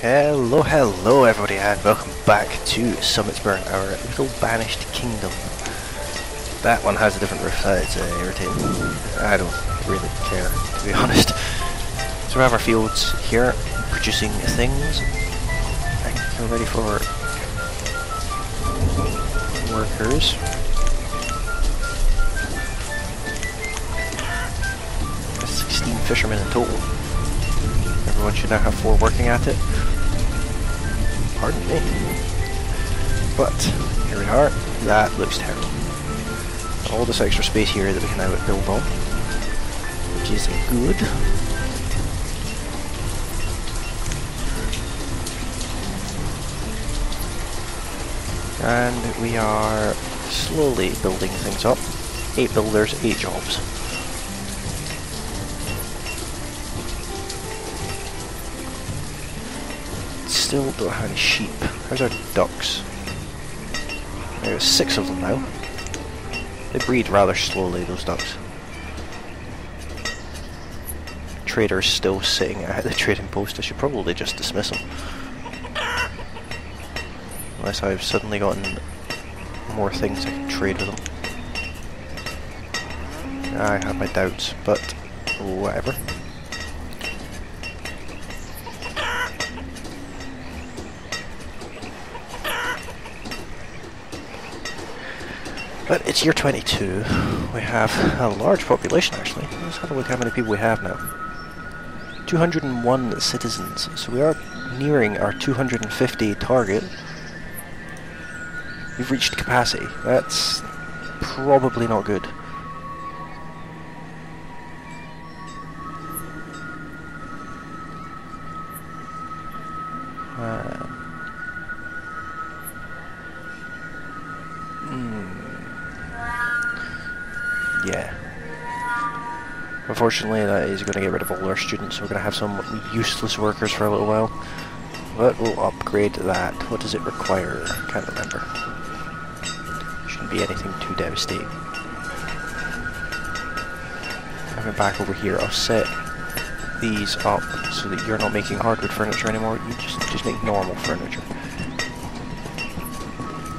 Hello everybody, and welcome back to Summitsburn, our little banished kingdom. That one has a different roof, it's irritating. I don't really care, to be honest. So we have our fields here, producing things. I think we're ready for workers. There's 16 fishermen in total. Everyone should now have 4 working at it. Pardon me. But, here we are. That looks terrible. All this extra space here that we can now build on, which is good. And we are slowly building things up. 8 builders, 8 jobs. Still don't have any sheep. How's our ducks? There's 6 of them now. They breed rather slowly, those ducks. Trader's still sitting at the trading post. I should probably just dismiss him. Unless I've suddenly gotten more things I can trade with him. I have my doubts, but whatever. But it's year 22. We have a large population actually. Let's have a look how many people we have now. 201 citizens. So we are nearing our 250 target. We've reached capacity. That's probably not good. Yeah. Unfortunately, that is going to get rid of all our students, so we're going to have some useless workers for a little while. But we'll upgrade that. What does it require? Can't remember. Shouldn't be anything too devastating. Coming back over here, I'll set these up so that you're not making hardwood furniture anymore. You just make normal furniture.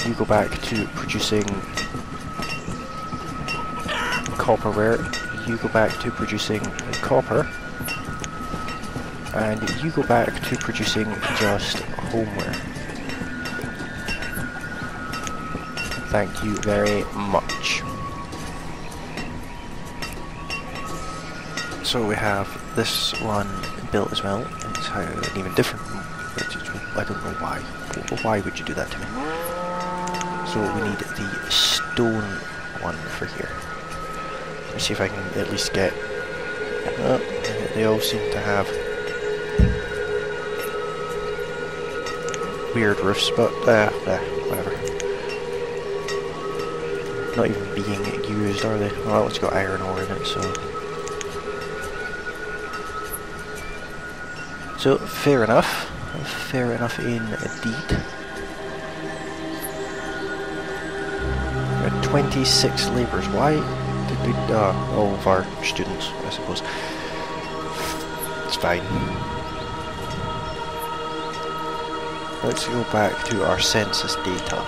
You go back to producing copperware, you go back to producing copper, and you go back to producing just homeware. Thank you very much. So we have this one built as well. It's an even different. I don't know why. Why would you do that to me? So we need the stone one for here. Let's see if I can at least get... they all seem to have weird roofs, but whatever. Not even being used, are they? Well, it's got iron ore in it, so... So, fair enough. Fair enough indeed. 26 labourers. Why did we... all of our students, I suppose. It's fine. Let's go back to our census data.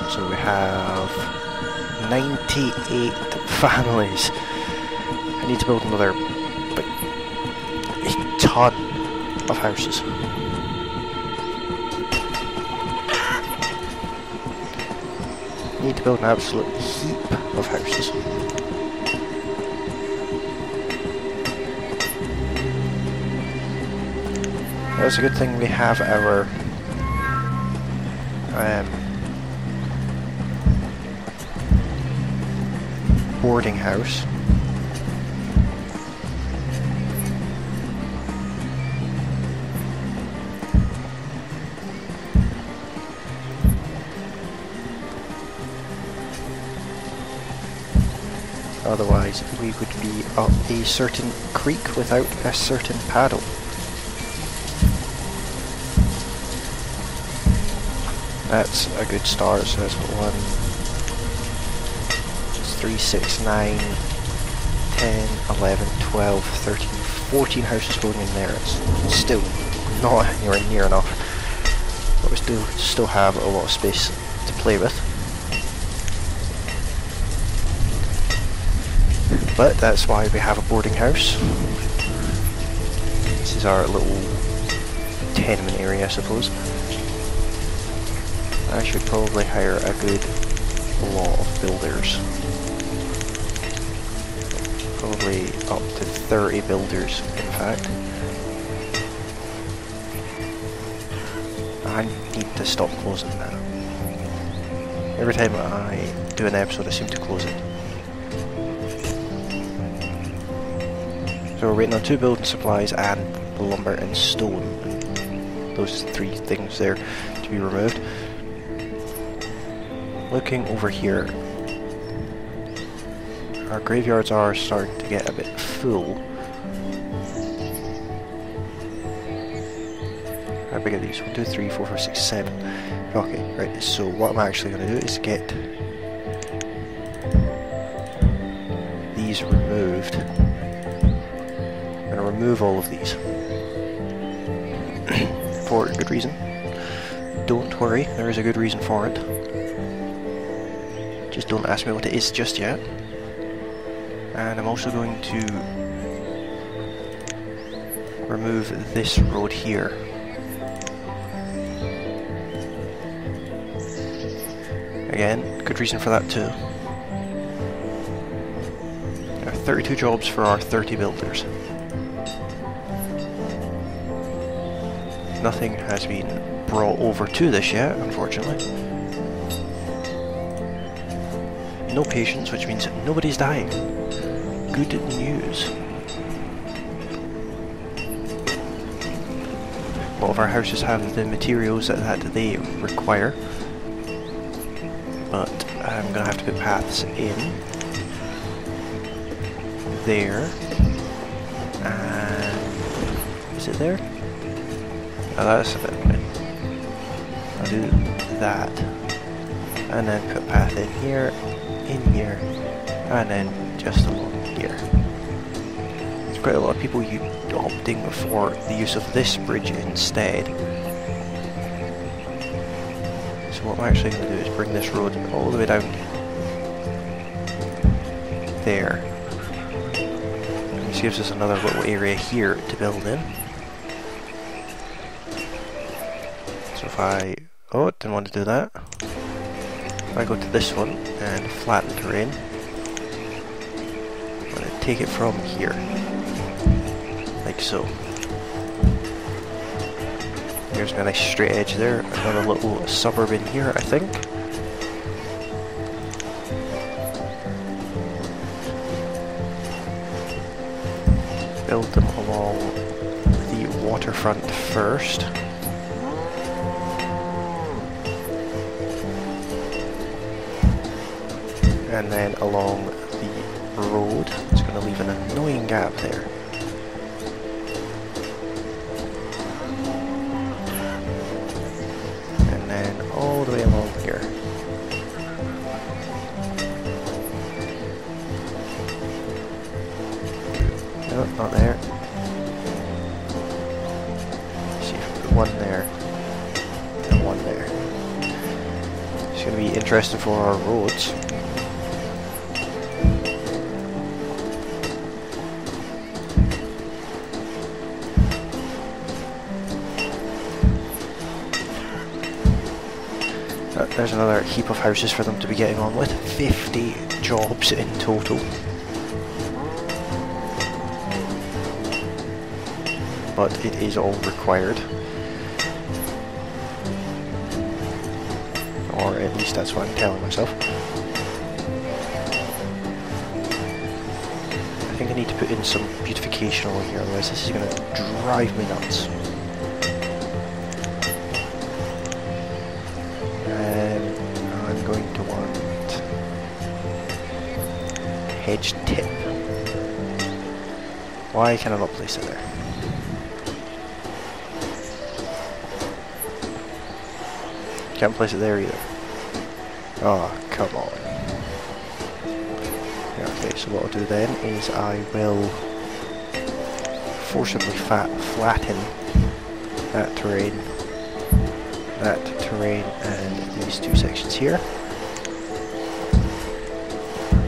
So we have 98 families. I need to build another, like, a ton of houses. Need to build an absolute heap of houses. It's a good thing we have our boarding house. Otherwise, we would be up a certain creek without a certain paddle. That's a good start, so that's 1, 3, 6, 9, 10, 11, 12, 13, 14 houses going in there. It's still not anywhere near enough, but we still have a lot of space to play with. But that's why we have a boarding house. This is our little tenement area, I suppose. I should probably hire a good lot of builders. Probably up to 30 builders, in fact. I need to stop closing that. Every time I do an episode, I seem to close it. So we're waiting on 2 building supplies and the lumber and stone. And those 3 things there to be removed. Looking over here, our graveyards are starting to get a bit full. How big are these? 1, 2, 3, 4, 5, 6, 7. Okay, right, so what I'm actually going to do is get these removed. I'm going to remove all of these. For a good reason. Don't worry, there is a good reason for it. Just don't ask me what it is just yet. And I'm also going to remove this road here. Again, good reason for that too. There are 32 jobs for our 30 builders. Nothing has been brought over to this yet, unfortunately. No patients, which means nobody's dying. Good news. A lot of our houses have the materials that they require, but I'm going to have to put paths in there, and is it there? Oh, that's a bit weird. I'll do that, and then put path in here, and then just along here. There's quite a lot of people opting for the use of this bridge instead. So what I'm actually going to do is bring this road all the way down there. And this gives us another little area here to build in. So if I... oh, didn't want to do that. If I go to this one and flatten terrain, I'm going to take it from here. Like so. There's a nice straight edge there, another little suburb in here, I think. Build them along the waterfront first. And then along the road. It's going to leave an annoying gap there. All the way along here. No, not there. Let's see if we put one there and one there. It's going to be interesting for our roads. There's another heap of houses for them to be getting on with. 50 jobs in total. But it is all required. Or at least that's what I'm telling myself. I think I need to put in some beautification over here, otherwise this is going to drive me nuts. Hedge tip. Why can I not place it there? Can't place it there either. Oh, come on. Yeah, okay, so what I'll do then is I will forcibly flatten that terrain, and these two sections here.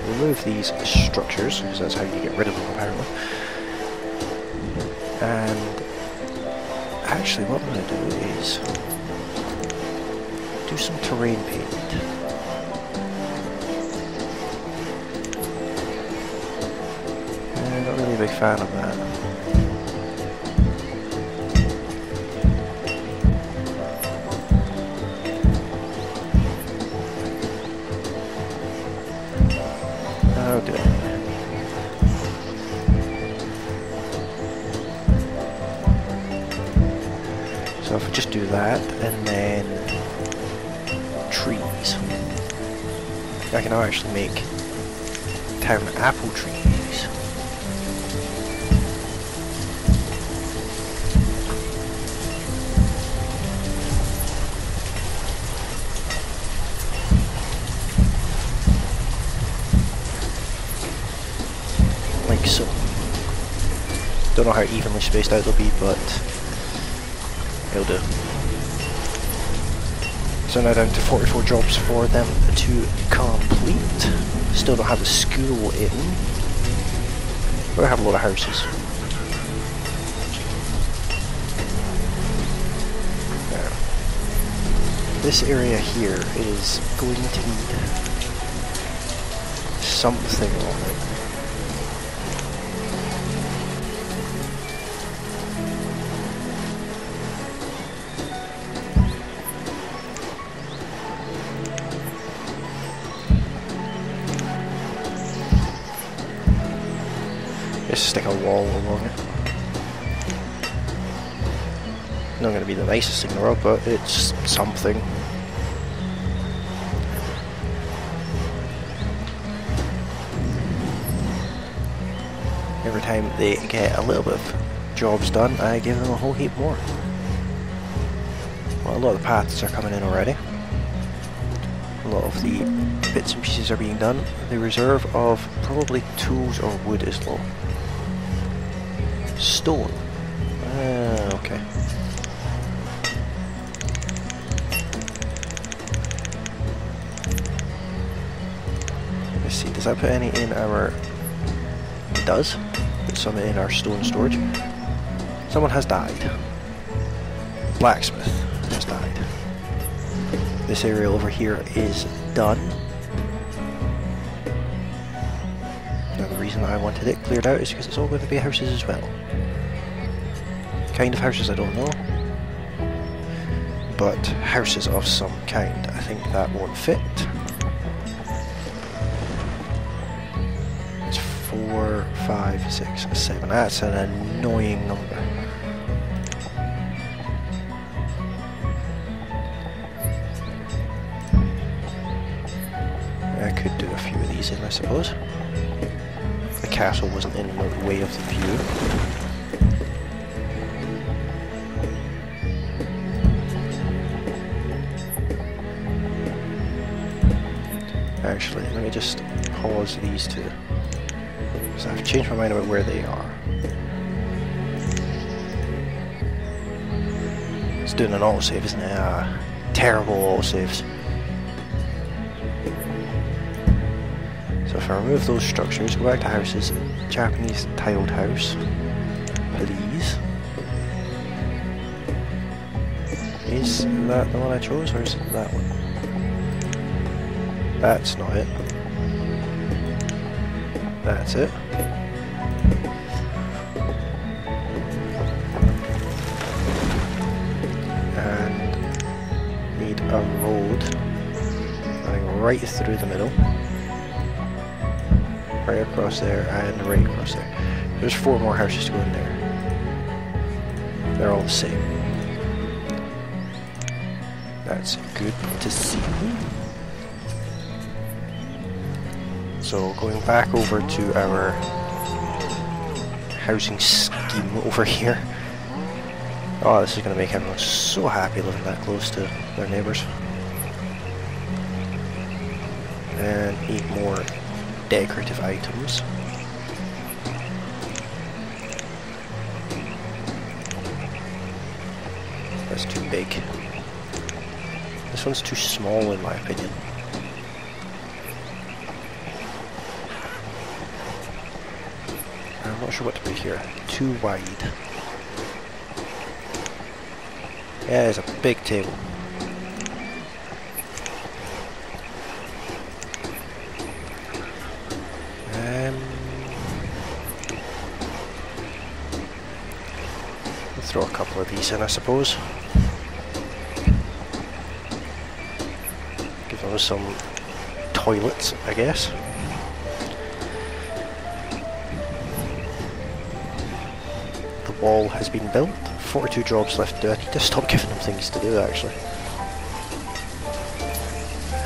Remove these structures, because that's how you get rid of them apparently. And actually what I'm going to do is do some terrain paint. I'm not really a big fan of that. I'll do it. So if I just do that, and then trees, I can now actually make town apple trees. Like so. Don't know how evenly spaced out they'll be, but it'll do. So now down to 44 jobs for them to complete. Still don't have a school in, but I have a lot of houses. Now, this area here is going to need something on it. Just stick a wall along it. Not going to be the nicest thing in the world, but it's something. Every time they get a little bit of jobs done, I give them a whole heap more. Well, a lot of the paths are coming in already. A lot of the bits and pieces are being done. The reserve of probably tools or wood is low. Stone. Okay. Let's see, does that put any in our... It does. Put some in our stone storage. Someone has died. Blacksmith has died. This area over here is done. Now the reason I wanted it cleared out is because it's all going to be houses as well. Kind of houses I don't know, but houses of some kind. I think that won't fit. It's 4, 5, 6, 7. That's an annoying number. I could do a few of these in, I suppose. The castle wasn't in the way of the view. Actually, let me just pause these two, because I've changed my mind about where they are. It's doing an autosave, isn't it? Terrible autosaves. So if I remove those structures, go back to houses, Japanese tiled house, please. Is that the one I chose, or is it that one? That's not it. That's it. And need a road running right through the middle. Right across there and right across there. There's 4 more houses to go in there. They're all the same. That's good to see. So going back over to our housing scheme over here. Oh, this is going to make everyone so happy living that close to their neighbours. And need more decorative items. That's too big. This one's too small in my opinion. I'm not sure what to put here. Too wide. Yeah, it's a big table. Throw a couple of these in, I suppose. Give them some toilets, I guess. The wall has been built. 42 jobs left to do. I need to stop giving them things to do, actually.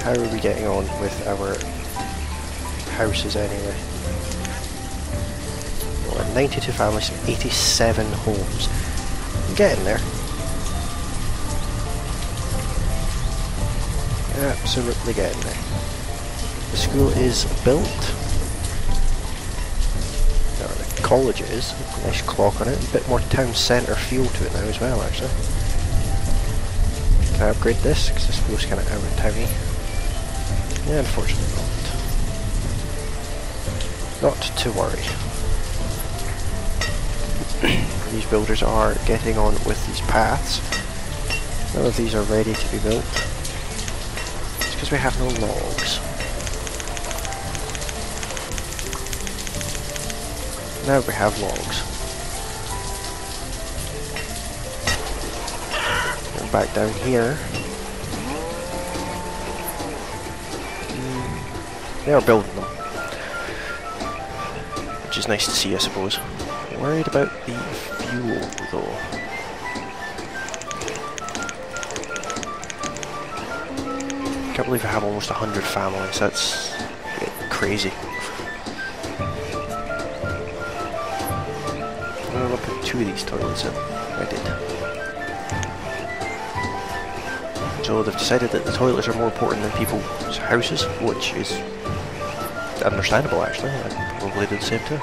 How are we getting on with our houses anyway? Well, 92 families, 87 homes. Getting there. Absolutely getting there. The school is built. No, the college is. Nice clock on it. A bit more town centre feel to it now as well, actually. Can I upgrade this? Because this feels kind of out of towny. Yeah, unfortunately not. Not to worry. These builders are getting on with these paths. None of these are ready to be built. It's because we have no logs. Now we have logs. And back down here. They are building them. Which is nice to see, I suppose. Worried about the fuel though. Can't believe I have almost 100 families, that's crazy. I'm gonna put 2 of these toilets in. I did. So they've decided that the toilets are more important than people's houses, which is understandable actually. I probably did the same too.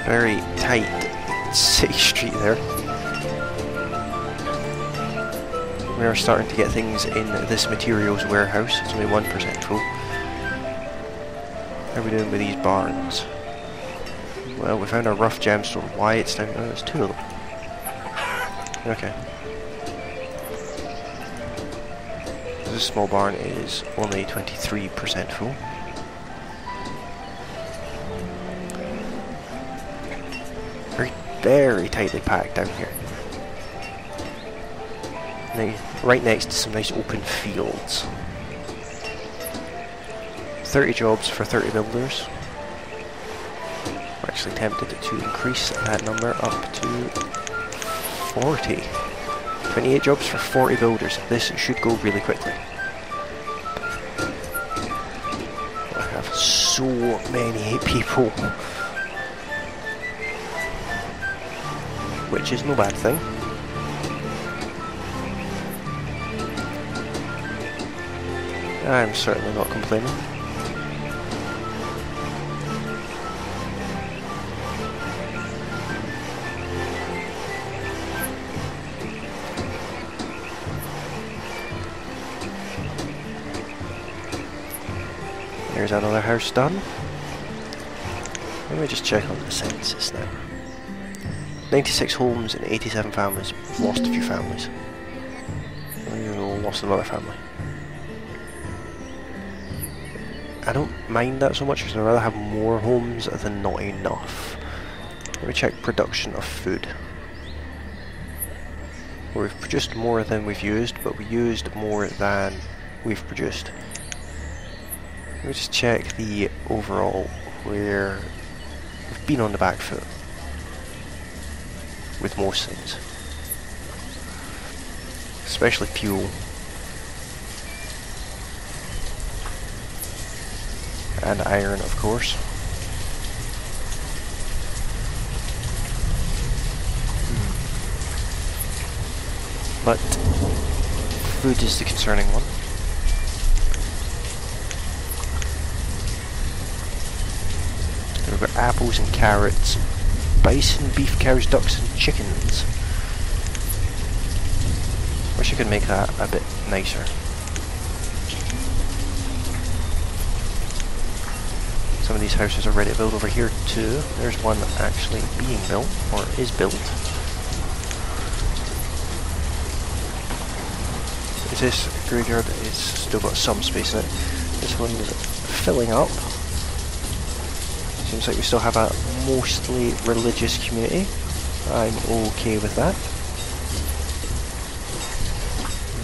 Very tight city street there. We are starting to get things in this materials warehouse. It's only 1% full. How are we doing with these barns? Well, we found a rough gemstone. Why it's down? Oh, there's 2 of them. Okay. This small barn is only 23% full. Very tightly packed down here. Now, right next to some nice open fields. 30 jobs for 30 builders. We're actually tempted to increase that number up to 40. 28 jobs for 40 builders. This should go really quickly. I have so many people. Which is no bad thing. I'm certainly not complaining. There's another house done. Let me just check on the census now. 96 homes and 87 families. We've lost a few families. We've lost another family. I don't mind that so much because I'd rather have more homes than not enough. Let me check production of food. We've produced more than we've used, but we used more than we've produced. Let me just check the overall where we've been on the back foot with most things, especially fuel and iron, of course. But food is the concerning one. We've got apples and carrots, bison, beef, cows, ducks and chickens. Wish I could make that a bit nicer. Some of these houses are ready to build over here too. There's one actually being built, or is built. This graveyard is still got some space in it. This one is filling up. Seems like we still have a mostly religious community. I'm okay with that.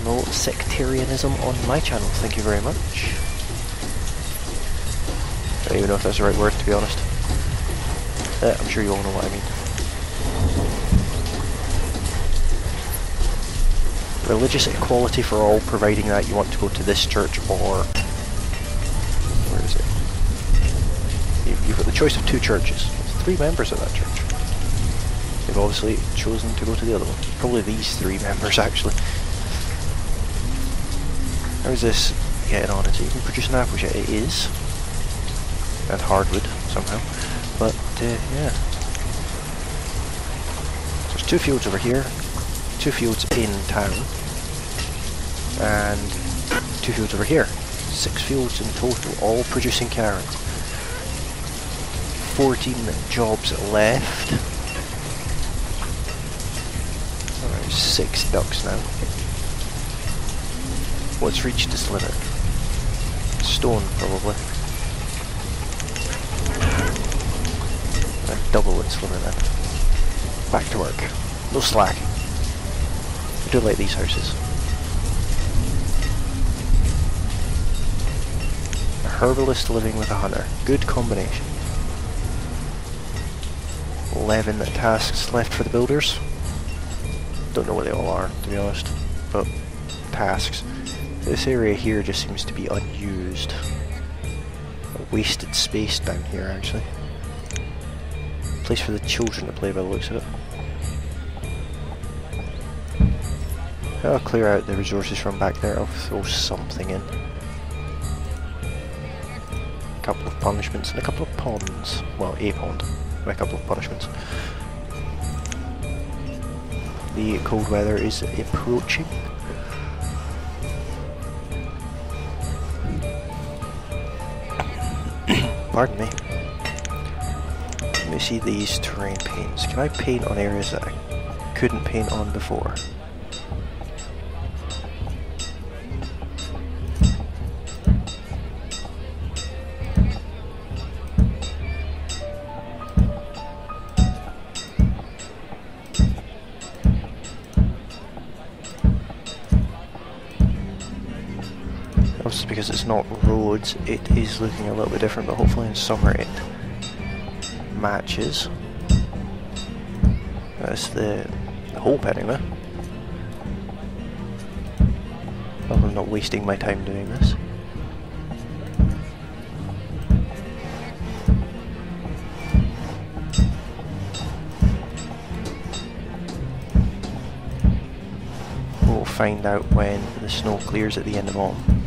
No sectarianism on my channel, thank you very much. I don't even know if that's the right word, to be honest. I'm sure you all know what I mean. Religious equality for all, providing that you want to go to this church or... where is it? You've got the choice of 2 churches. There's 3 members of that church. They've obviously chosen to go to the other one. Probably these 3 members, actually. How's this getting on? Is it even producing apples yet? It is. And hardwood, somehow. But, yeah. So there's 2 fields over here. 2 fields in town. And 2 fields over here. 6 fields in total, all producing carrots. 14 jobs left. Alright, 6 ducks now. What's reached its limit? Stone, probably. And double its limit then. Back to work. No slack. I do like these houses. A herbalist living with a hunter. Good combination. 11 tasks left for the builders. Don't know what they all are, to be honest. But tasks. This area here just seems to be unused. A wasted space down here, actually. Place for the children to play by the looks of it. I'll clear out the resources from back there. I'll throw something in. A couple of punishments and a couple of ponds. Well, a pond. And a couple of punishments. The cold weather is approaching. Pardon me. Let me see these terrain paints. Can I paint on areas that I couldn't paint on before? Obviously because it's not roads, it is looking a little bit different, but hopefully in summer it matches. That's the hope anyway. Well, I'm not wasting my time doing this. We'll find out when the snow clears at the end of autumn.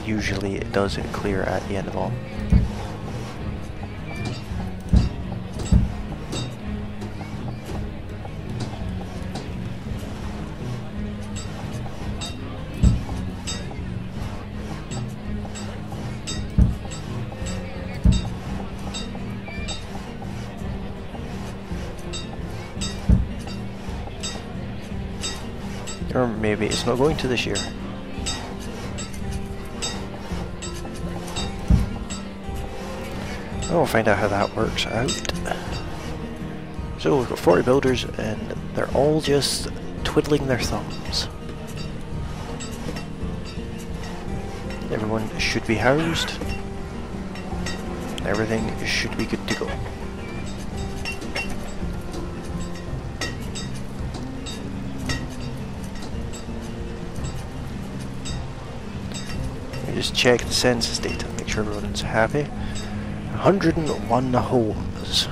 Usually it doesn't clear at the end of autumn. Or maybe it's not going to this year. We'll find out how that works out. So we've got 40 builders and they're all just twiddling their thumbs. Everyone should be housed. Everything should be good to go. Let me just check the census data, make sure everyone's happy. 101 homes.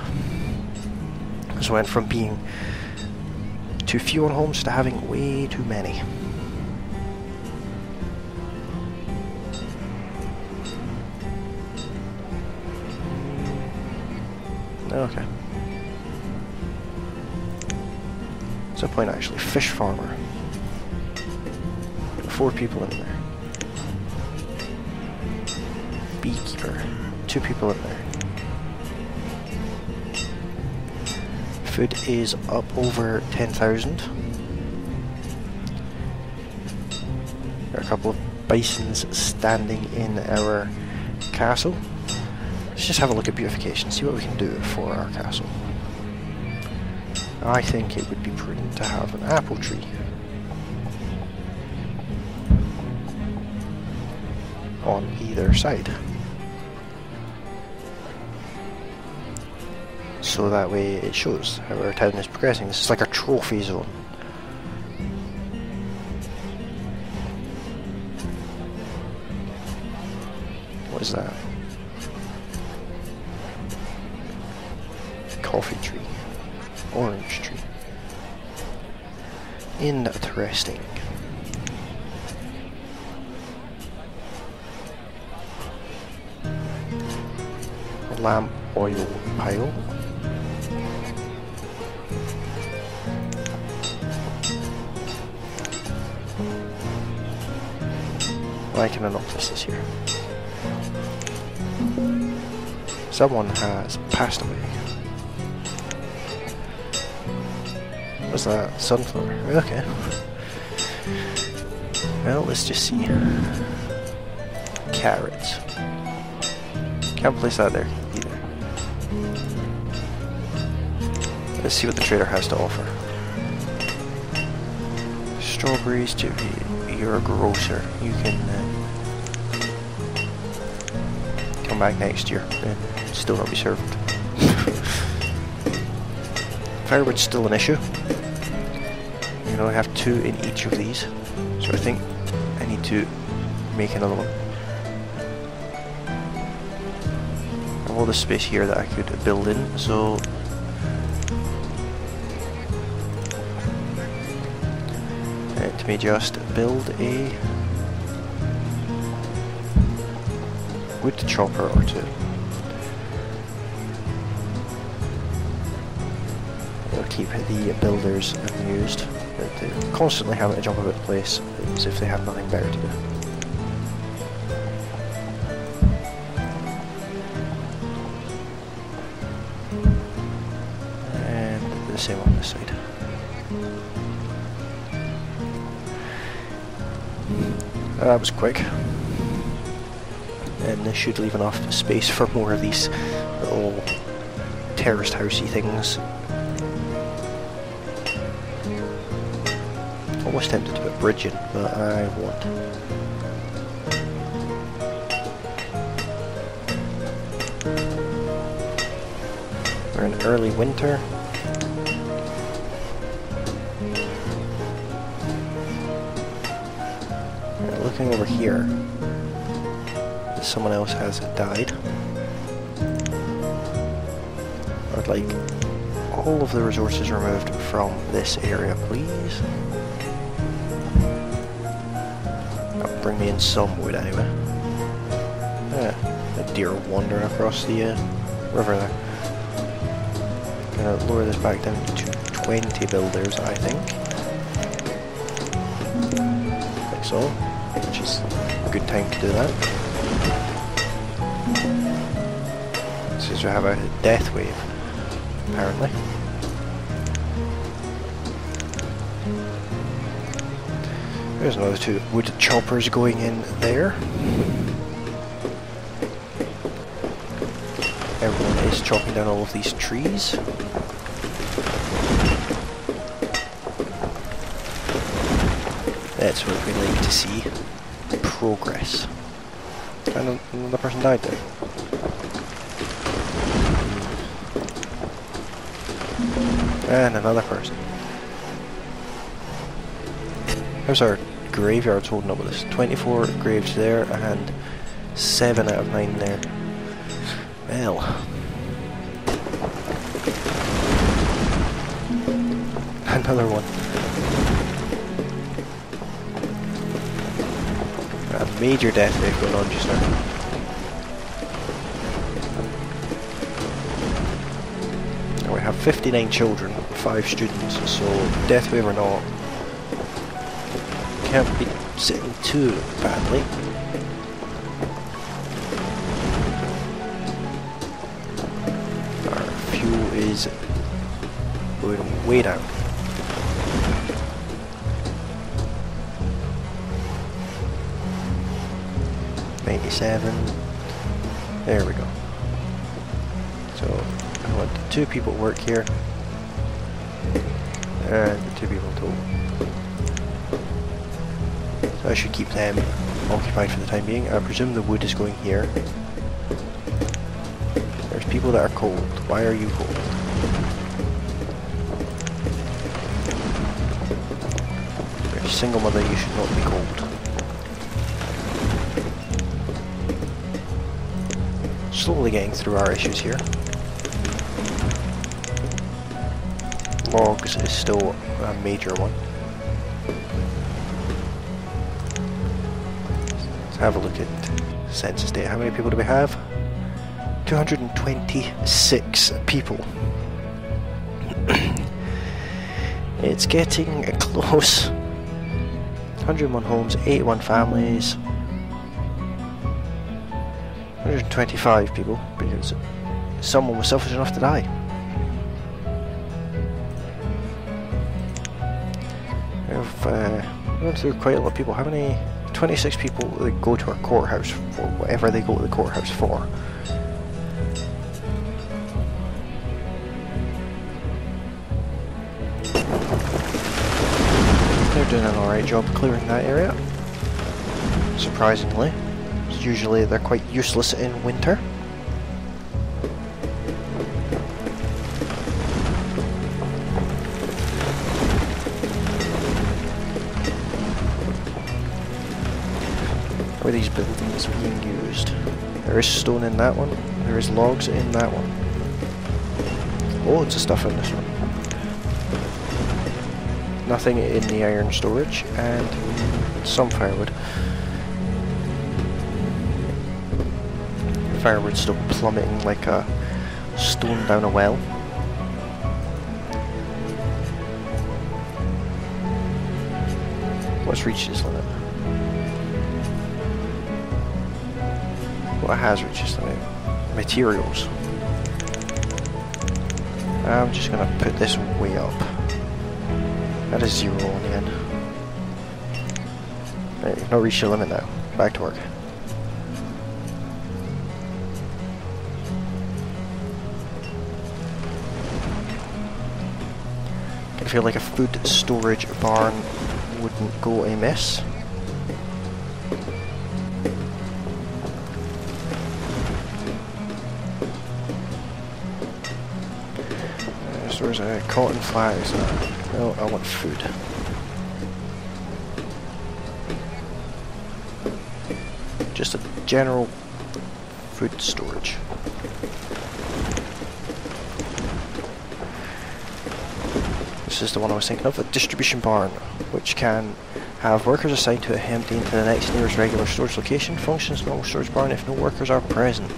So went from being too few on homes to having way too many. Okay. What's the point actually? Fish farmer. 4 people in there. Beekeeper. 2 people in there. Food is up over 10,000. There are a couple of bisons standing in our castle. Let's just have a look at beautification, see what we can do for our castle. I think it would be prudent to have an apple tree. On either side. So that way it shows how our town is progressing. This is like a trophy zone. What is that? Coffee tree. Orange tree. Interesting. Lamp oil pile. Why can I notice this here? Someone has passed away. What's that? Sunflower. Okay. Well, let's just see. Carrots. Can't place that there either. Let's see what the trader has to offer. Strawberries to you're a grocer. You can come back next year and still not be served. Firewood's still an issue. You know, I have 2 in each of these, so I think I need to make another one. I have all this space here that I could build in, so let me just build a wood chopper or 2. It'll keep the builders amused. They constantly having to jump about the place as if they have nothing better to do. And the same on this side. That was quick. And this should leave enough space for more of these little terraced housey things. Almost tempted to put bridge in, but I won't. We're in early winter. Looking over here, someone else has died. I'd like all of the resources removed from this area, please. That'll bring me in some wood anyway. Yeah, a deer wandering across the river there. Gonna lower this back down to 20 builders, I think. Like so. Which is a good time to do that. Since we have a death wave, apparently. There's another 2 wood choppers going in there. Everyone is chopping down all of these trees. That's what we like to see. Progress. And another person died there. And another person. How's our graveyards holding up with this? 24 graves there and 7 out of 9 there. Well. Another one. A major death wave going on just now. I have 59 children, 5 students, so death wave or not, can't be sitting too badly. Our fuel is going way down. There we go. So I want 2 people at work here and 2 people total. So I should keep them occupied for the time being. I presume the wood is going here. There's people that are cold. Why are you cold? You're a single mother, you should not be cold. Slowly getting through our issues here. Logs is still a major one. Let's have a look at census data. How many people do we have? 226 people. It's getting close. 101 homes, 81 families. 125 people, because someone was selfish enough to die. We've gone through quite a lot of people. How many? 26 people that go to our courthouse for whatever they go to the courthouse for. They're doing an alright job clearing that area, surprisingly. Usually they're quite useless in winter. How are these buildings being used? There is stone in that one. There is logs in that one. Loads of stuff in this one. Nothing in the iron storage and some firewood. Firewood still plummeting like a stone down a well. What's reached its limit? What has reached its limit? Materials. I'm just gonna put this way up. That is 0 on the end. Right, you've not reached your limit now. Back to work. I feel like a food storage barn wouldn't go amiss. So there's a cotton flags. No, I want food. Just a general food storage. This is the one I was thinking of, a distribution barn, which can have workers assigned to it empty into the next nearest regular storage location. Functions normal storage barn if no workers are present.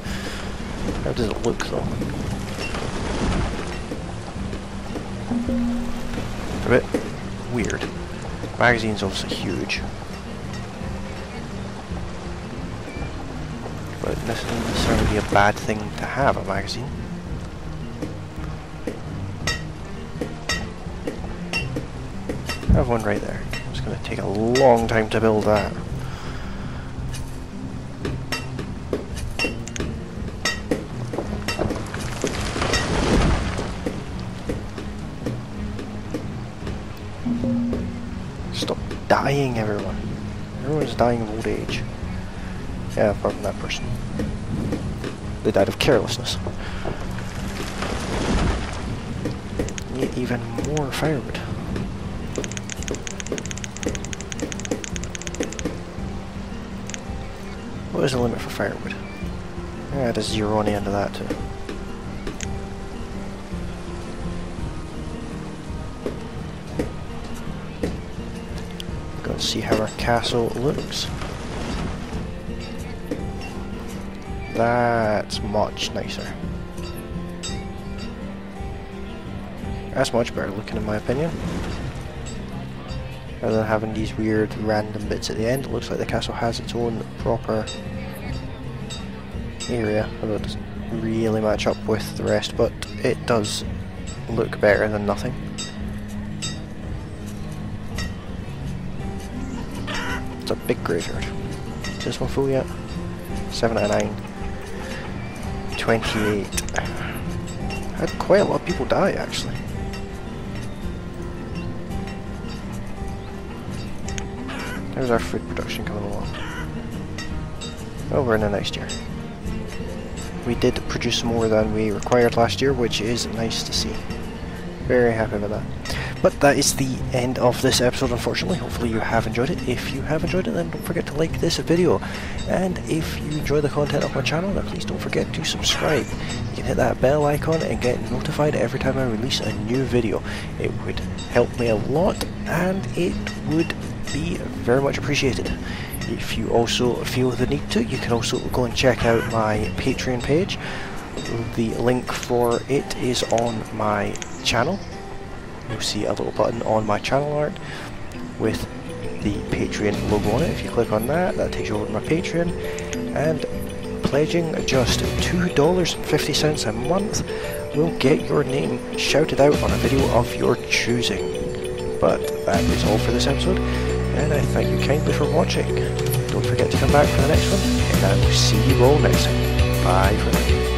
How does it look though? A bit weird. Magazine's obviously huge. But it doesn't necessarily be a bad thing to have a magazine. I have one right there. It's going to take a long time to build that. Stop dying, everyone. Everyone's dying of old age. Yeah, apart from that person. They died of carelessness. Need even more firewood. What is the limit for firewood? Yeah, it is 0 on the end of that too. Go and see how our castle looks. That's much nicer. That's much better looking in my opinion. Rather than having these weird random bits at the end, it looks like the castle has its own proper area, although it doesn't really match up with the rest, but it does look better than nothing. It's a big graveyard. Is this one full yet? 7 out of 9. 28. Had quite a lot of people die actually. There's our food production coming along. Well, we're in the next year. We did produce more than we required last year, which is nice to see. Very happy with that. But that is the end of this episode, unfortunately. Hopefully you have enjoyed it. If you have enjoyed it, then don't forget to like this video. And if you enjoy the content of my channel, then please don't forget to subscribe. You can hit that bell icon and get notified every time I release a new video. It would help me a lot, and it would be very much appreciated. If you also feel the need to, you can also go and check out my Patreon page. The link for it is on my channel. You'll see a little button on my channel art with the Patreon logo on it. If you click on that, that takes you over to my Patreon, and pledging just $2.50 a month will get your name shouted out on a video of your choosing. But that is all for this episode, and I thank you kindly for watching. Don't forget to come back for the next one, and I will see you all next time. Bye for now.